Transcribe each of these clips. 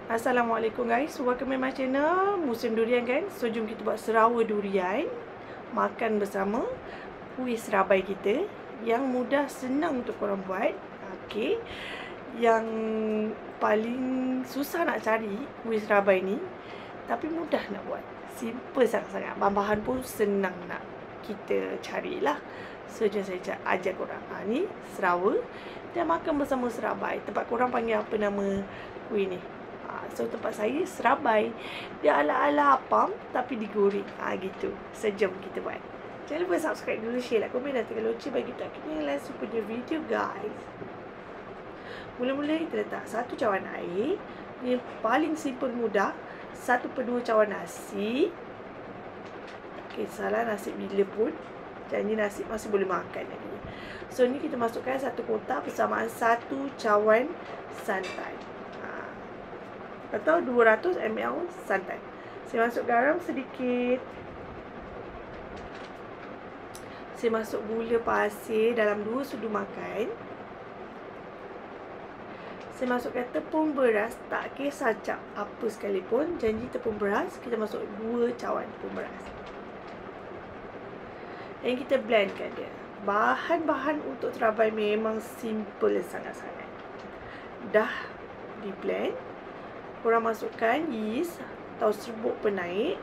Assalamualaikum guys, welcome to my channel. Musim durian kan, so jom kita buat serawa durian. Makan bersama kuih serabai kita. Yang mudah, senang untuk korang buat. Okay. Yang paling susah nak cari kuih serabai ni, tapi mudah nak buat. Simple sangat-sangat. Bahan-bahan pun senang nak kita carilah. So jom saya ajar korang. Ni serawa. Dan makan bersama serabai. Tempat korang panggil apa nama kuih ni? So tempat saya serabai. Dia ala-ala apam tapi digoreng. Gitu. Sejam kita buat. Jangan lupa subscribe dulu, share, like, komen dan tekan loceng bagi tak ketinggalan punya video guys. Mula-mula kita letak 1 cawan air. Ni paling simple mudah. 1/2 cawan nasi. Okay, salah nasi bila pun. Janji nasi masih boleh makan lagi. So ni kita masukkan 1 kotak bersamaan 1 cawan santan. Atau 200 ml santan. Saya masuk garam sedikit. Saya masuk gula pasir dalam 2 sudu makan. Saya masukkan tepung beras. Tak kisah cap apa sekalipun. Janji tepung beras. Kita masuk 2 cawan tepung beras. Dan kita blendkan dia. Bahan-bahan untuk serabai memang simple sangat-sangat. Dah di blend. Korang masukkan yeast atau serbuk penaik.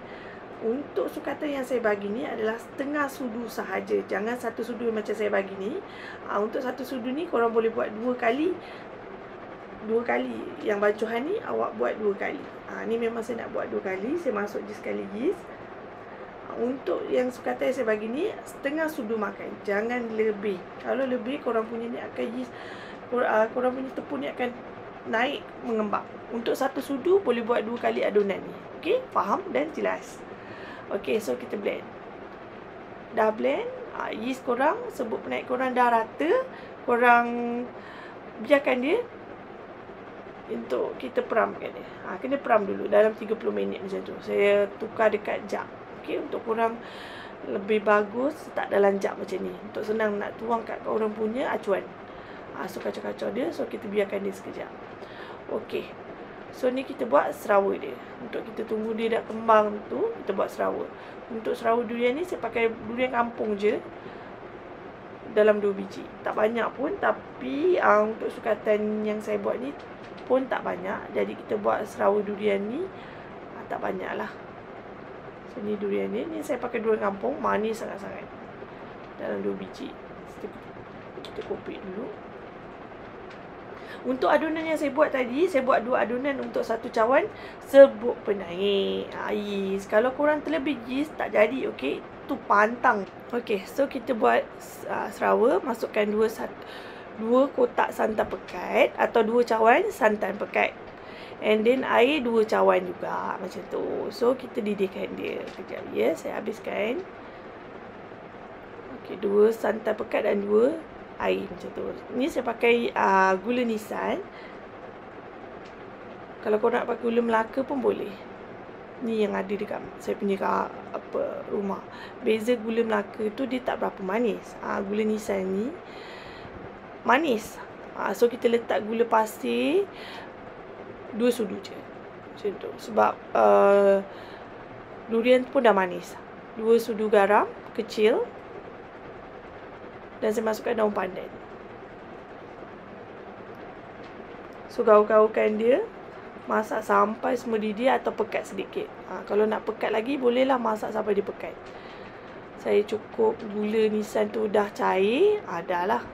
Untuk sukatan yang saya bagi ni adalah setengah sudu sahaja. Jangan 1 sudu macam saya bagi ni. Untuk 1 sudu ni korang boleh buat 2 kali. 2 kali. Yang bancuhan ni awak buat 2 kali. Ni memang saya nak buat 2 kali. Saya masuk je sekali yeast. Untuk yang sukatan yang saya bagi ni setengah sudu makan. Jangan lebih. Kalau lebih korang punya ni akan yeast. Korang punya tepung ni akan naik mengembang. Untuk 1 sudu boleh buat 2 kali adunan ni. Okey, faham dan jelas. Okey, so kita blend. Dah blend, yeast korang, serbuk penaik korang dah rata. Korang biarkan dia untuk kita peramkan dia. Kena peram dulu dalam 30 minit macam tu. Saya tukar dekat jug. Okey, untuk korang lebih bagus tak dalam jug macam ni. Untuk senang nak tuang kat korang punya acuan. So kacau-kacau dia, so kita biarkan dia sekejap. Okey. So ni kita buat serawa dia. Untuk kita tunggu dia dah kembang tu, kita buat serawa. Untuk serawa durian ni saya pakai durian kampung je. Dalam 2 biji. Tak banyak pun, tapi untuk sukatan yang saya buat ni pun tak banyak. Jadi kita buat serawa durian ni tak banyak lah. So ni durian ni saya pakai durian kampung, manis sangat-sangat. Dalam 2 biji. Kita kopik dulu. Untuk adunan yang saya buat tadi, saya buat 2 adunan untuk 1 cawan serbuk penaik. Yeast. Kalau korang terlebih yeast tak jadi, okey. Itu pantang. Okey, so kita buat serawa, masukkan 2 kotak santan pekat atau 2 cawan santan pekat. And then air 2 cawan juga macam tu. So kita didihkan dia. Kejap ya, saya habiskan. Okey, 2 santan pekat dan 2 air macam tu. Ni saya pakai gula nisan. Kalau korang nak pakai gula Melaka pun boleh. Ni yang ada dekat saya punya rumah. Beza gula Melaka tu dia tak berapa manis. Gula nisan ni manis. So kita letak gula pasir 2 sudu je. Macam tu. Sebab durian pun dah manis. 2 sudu garam kecil. Dan saya masukkan daun pandan. So gaul-gaulkan dia. Masak sampai semua didih atau pekat sedikit. Kalau nak pekat lagi bolehlah masak sampai dia pekat. Saya cukup gula nisan tu dah cair. Dah lah.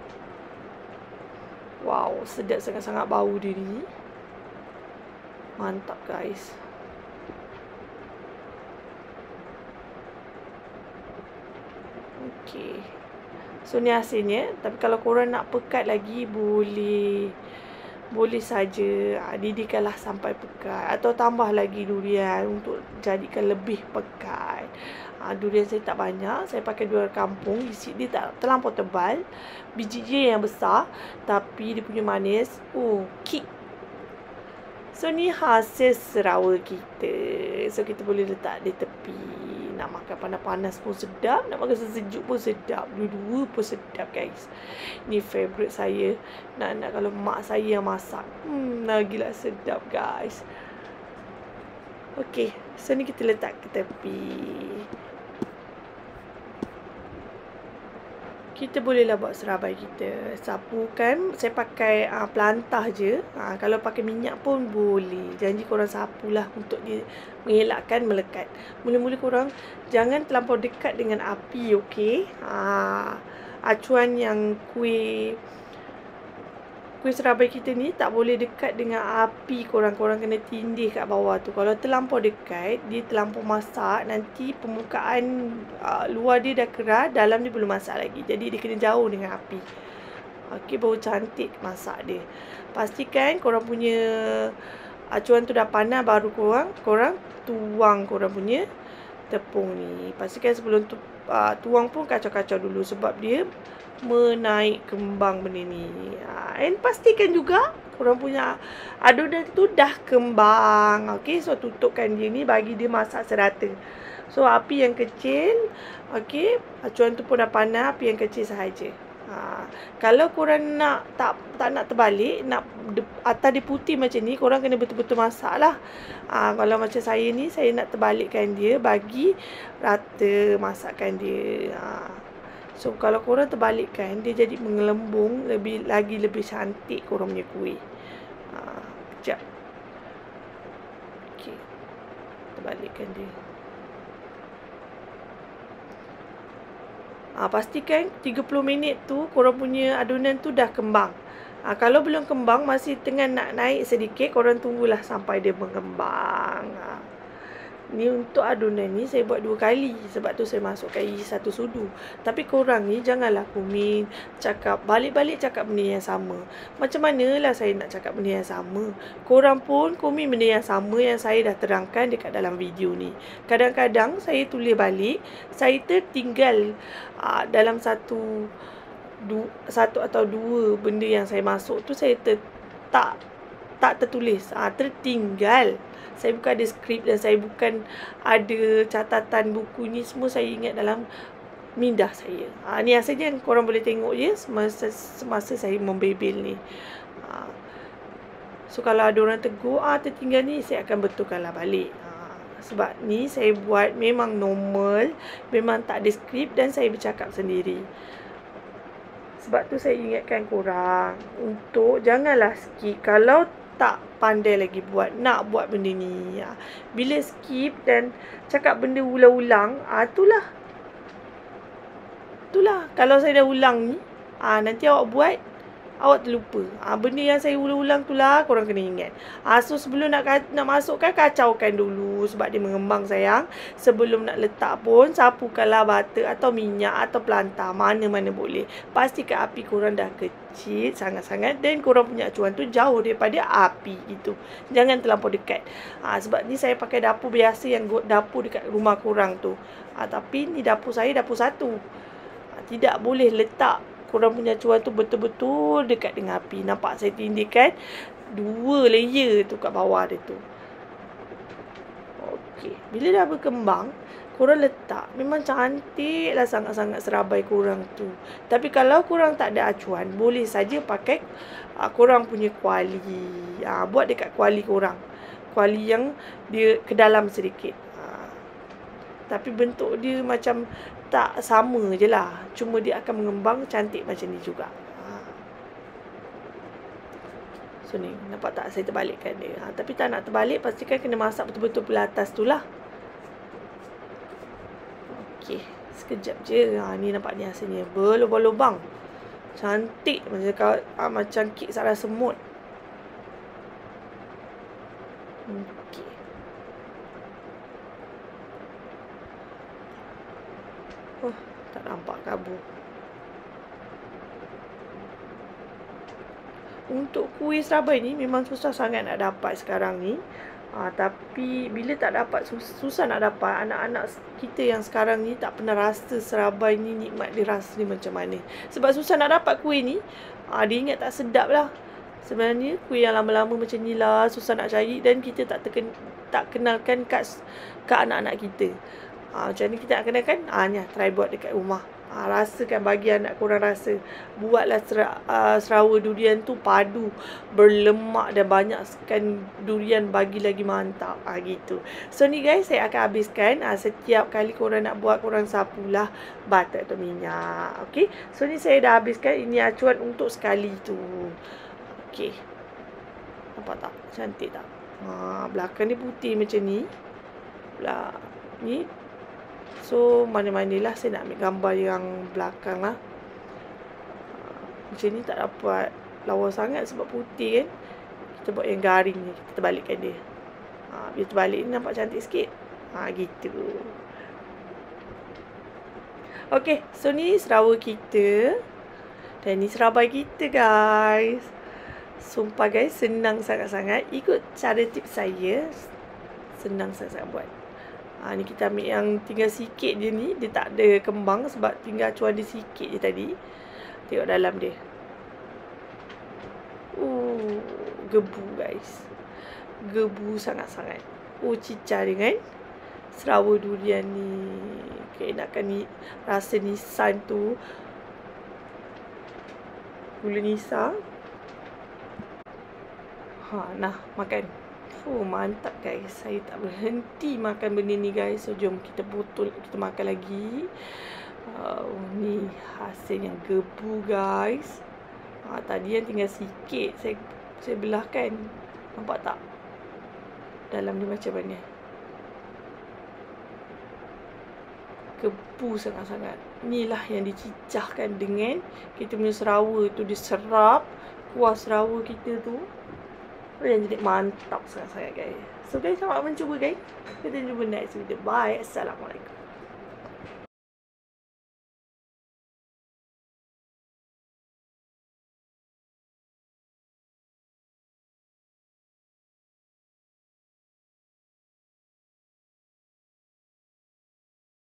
Wow, sedap sangat-sangat bau dia ni. Mantap guys. Okey. So ni hasilnya. Tapi kalau korang nak pekat lagi boleh saja. Didihkanlah sampai pekat. Atau tambah lagi durian untuk jadikan lebih pekat. Durian saya tak banyak. Saya pakai durian kampung. Isi dia tak terlampau tebal. Biji dia yang besar. Tapi dia punya manis. Kick. So ni hasil serawa kita. So kita boleh letak di tepi. Nak makan panas-panas pun sedap, nak makan sejuk pun sedap. Dua-dua pun sedap guys. Ni favourite saya. Nak kalau mak saya yang masak. Lagilah sedap guys. Okey, so ni kita letak ke tepi. Kita bolehlah buat serabai kita. Sapukan, saya pakai pelantah je. Kalau pakai minyak pun boleh. Janji korang sapulah untuk dia mengelakkan melekat. Mula-mula korang jangan terlampau dekat dengan api, okey? Acuan yang kuih serabai kita ni tak boleh dekat dengan api. Korang kena tindih kat bawah tu. Kalau terlampau dekat, dia terlampau masak, nanti permukaan luar dia dah keras, dalam dia belum masak lagi. Jadi dia kena jauh dengan api. Okey, baru cantik masak dia. Pastikan korang punya acuan tu dah panas, baru korang tuang korang punya tepung ni. Pastikan sebelum tuang pun kacau-kacau dulu, sebab dia menaik kembang benda ni. And pastikan juga korang punya adunan tu dah kembang. Okey, so tutupkan dia ni, bagi dia masak serata. So api yang kecil, okey, acuan tu pun dah panas, api yang kecil sahaja. Kalau korang tak nak terbalik, nak atas dia putih macam ni, korang kena betul-betul masak lah. Kalau macam saya ni, saya nak terbalikkan dia, bagi rata masakkan dia. So kalau korang terbalikkan, dia jadi mengelembung, lebih cantik korang punya kuih. Kejap. Okey, terbalikkan dia. Pastikan 30 minit tu korang punya adunan tu dah kembang. Kalau belum kembang, masih tengah nak naik sedikit, korang tunggulah sampai dia mengembang. Ni untuk adunan ni saya buat 2 kali, sebab tu saya masukkan yeast 1 sudu. Tapi korang ni janganlah komen, cakap balik-balik cakap benda yang sama. Macam manalah saya nak cakap benda yang sama? Korang pun komen benda yang sama yang saya dah terangkan dekat dalam video ni. Kadang-kadang saya tulis balik, saya tertinggal dalam satu atau dua benda yang saya masuk tu, saya tak tertulis, tertinggal. Saya bukan ada skrip dan saya bukan ada catatan buku ni, semua saya ingat dalam minda saya. Ni saja yang korang boleh tengok je semasa saya membebel ni. So kalau ada orang tegur, tertinggal ni, saya akan betulkanlah balik. Sebab ni saya buat memang normal, memang tak ada skrip dan saya bercakap sendiri. Sebab tu saya ingatkan korang untuk janganlah skip kalau tak pandai lagi nak buat benda ni. Bila skip dan cakap benda ulang-ulang, itulah kalau saya dah ulang ni, nanti awak buat, awak terlupa. Benda yang saya ulang-ulang tu lah korang kena ingat. So sebelum nak masukkan, kacaukan dulu, sebab dia mengembang sayang. Sebelum nak letak pun, sapukanlah butter atau minyak atau pelantah, mana-mana boleh. Pastikan api korang dah kecil sangat-sangat, dan korang punya acuan tu jauh daripada api gitu. Jangan terlampau dekat. Sebab ni saya pakai dapur biasa, yang dapur dekat rumah korang tu. Tapi ni dapur saya, dapur satu. Tidak boleh letak korang punya acuan tu betul-betul dekat dengan api. Nampak saya tindihkan 2 layer tu kat bawah dia tu. Okey, bila dah berkembang, korang letak. Memang cantik lah sangat-sangat serabai korang tu. Tapi kalau korang tak ada acuan, boleh saja pakai korang punya kuali. Buat dekat kuali korang. Kuali yang dia ke dalam sedikit. Tapi bentuk dia macam tak sama je lah. Cuma dia akan mengembang cantik macam ni juga. So ni, nampak tak saya terbalikkan dia. Tapi tak nak terbalik, pastikan kena masak betul-betul belah atas tu lah. Okey, sekejap je. Ni nampak ni hasilnya. Berlubang-lubang. Cantik macam kek sarah semut. Okey. Tak nampak kabur. Untuk kuih serabai ni memang susah sangat nak dapat sekarang ni. Tapi bila tak dapat, susah nak dapat. Anak-anak kita yang sekarang ni tak pernah rasa serabai ni nikmat dia rasa ni macam mana. Sebab susah nak dapat kuih ni. Dia ingat tak sedap lah. Sebenarnya kuih yang lama-lama macam ni lah susah nak cari, dan kita tak kenalkan kat anak-anak kita. Macam ni kita nak kenalkan, ni try buat dekat rumah. Rasakan, bagi anak korang rasa. Buatlah serawa durian tu padu, berlemak dan banyakkan durian bagi lagi mantap. Gitu. So ni guys, saya akan habiskan. Setiap kali korang nak buat, korang sapulah butter atau minyak. Okay. So ni saya dah habiskan. Ini acuan untuk sekali tu. Okay. Nampak tak? Cantik tak? Belakang ni putih macam ni. Ni. So, mana-manalah saya nak ambil gambar yang belakang lah. Macam ni tak dapat lawa sangat sebab putih kan. Kita buat yang garing ni. Kita balikkan dia. Biar terbalik ni nampak cantik sikit. Gitu. Okay, so ni serawa kita. Dan ni serabai kita guys. Sumpah guys, senang sangat-sangat. Ikut cara tips saya. Senang sangat-sangat buat. Ni kita ambil yang tinggal sikit je ni. Dia tak ada kembang sebab tinggal acuan dia sikit je tadi. Tengok dalam dia. Gebu guys. Gebu sangat-sangat. Cicah dengan serawa durian ni. Keenakan ni rasa nisan tu. Gula nisa. Nah, makan. Mantap guys. Saya tak berhenti makan benda ni guys. So jom kita botol, kita makan lagi. Ni hasil yang gebu guys. Tadi yang tinggal sikit saya belahkan. Nampak tak? Dalam ni macam mana? Gebu sangat-sangat. Inilah yang dicicahkan dengan kita punya serawa tu. Diserap kuah serawa kita tu. Yang jadi mantap sangat-sangat guys. So guys, selamat mencuba guys. Kita jumpa next video. Bye. Assalamualaikum.